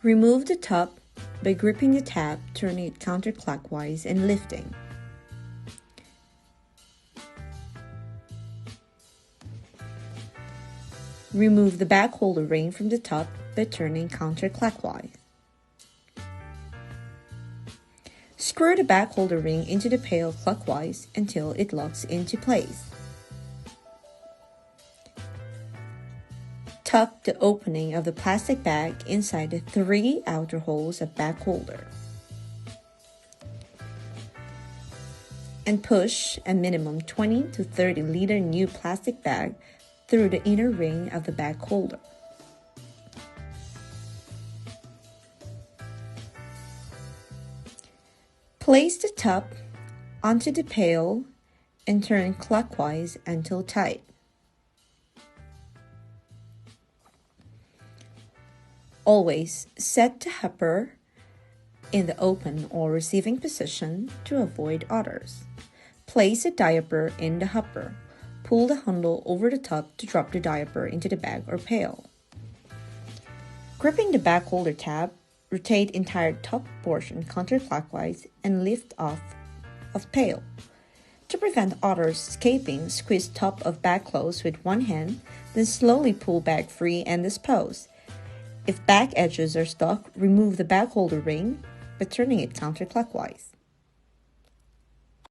Remove the top by gripping the tab, turning it counterclockwise and lifting. Remove the bag holder ring from the top by turning counterclockwise. Screw the bag holder ring into the pail clockwise until it locks into place. Tuck the opening of the plastic bag inside the 3 outer holes of bag holder. And push a minimum 20 to 30 liter new plastic bag through the inner ring of the bag holder. Place the top onto the pail and turn clockwise until tight. Always set the hopper in the open or receiving position to avoid odors. Place a diaper in the hopper. Pull the handle over the top to drop the diaper into the bag or pail. Gripping the bag holder tab, rotate entire top portion counterclockwise and lift off of pail. To prevent odors escaping, squeeze top of bag closed with one hand, then slowly pull bag free and dispose. If bag edges are stuck, remove the bag holder ring by turning it counterclockwise.